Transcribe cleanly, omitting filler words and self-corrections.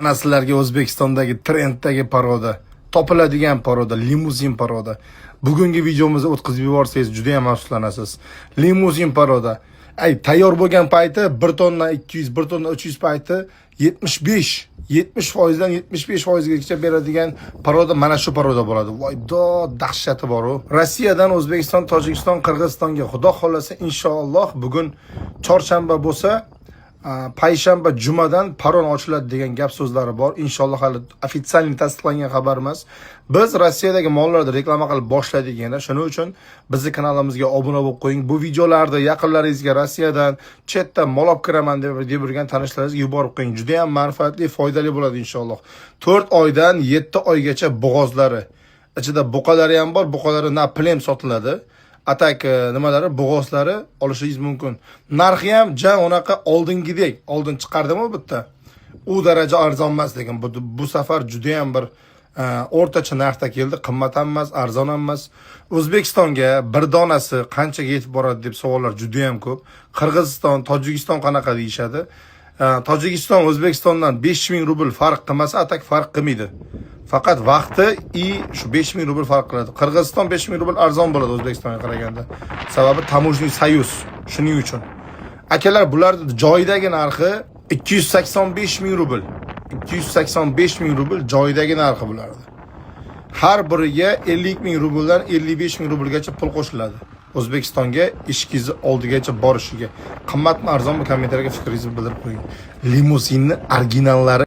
Mana sizlarga O'zbekistondagi trenddagi paroda, topiladigan paroda, limuzin paroda. Bugungi videomizni o'tkazib yuborsangiz juda ham afsuslanasiz. Limuzin paroda. Tayyor bo'lgan payti 1 tonna 200, 1 tonna 300 payti 70%dan 75%gacha beradigan paroda mana shu paroda bo'ladi. Voy dahshati bor-ku. Rossiyadan O'zbekiston, Tojikiston, Qirg'izistonga xudo xolasa inshaalloh bugun chorshanba bo'lsa payshanba jumadan paron ochiladi degan gap so'zlari bor. Inshaalloh hali ofitsial tasdiqlangan xabar emas. Biz Rossiyadagi mollarni reklama qilib boshladik yana. Shuning uchun bizning kanalimizga obuna bo'lib qo'ying. Bu videolarni yaqinlaringizga Rossiyadan, chetdan mol olib kiraman deb yurgan tanishlaringizga yuborib qo'ying. Juda ham manfaatli, foydali bo'ladi inshaalloh. 4 oydan 7 oygacha bo'g'ozlari, ichida buqalari ham bor. Buqalari na plem sotiladi. Atak nimalari, bo'g'ozlari olishingiz mumkin. Narxi ham jan unaqa oldingidek, oldin chiqardimi bitta. U daraja arzon emas, lekin bu safar juda ham bir o'rtacha narxda keldi. Qimmat ham emas, arzon ham emas. O'zbekistonga bir donasi qanchaga yetib boradi deb savollar juda ham ko'p. Qirg'iziston, Tojikiston qanaqa deyishadi. Tojikiston O'zbekistondan 5000 rubl farq qilmasa, atak farq qilmaydi. Faqat vaqti shu 5000 rubl farq qiladi. Qirg'iziston 5000 rubl arzon bo'ladi O'zbekistonga qaraganda. Sababi Tamojniy soyuz. Shuning uchun. Akalar, bularning joyidagi narxi 285 000 rubl. 285 000 rubl joyidagi narxi bulardi. Har biriga 50 000 rubldan 55 000 rublgacha pul qo'shiladi. O'zbekistonga ishingizni oldigacha borishiga. Qimmatmi, arzonmi, kommentariyga fikringizni bildirib qo'ying. Limuzinning originallari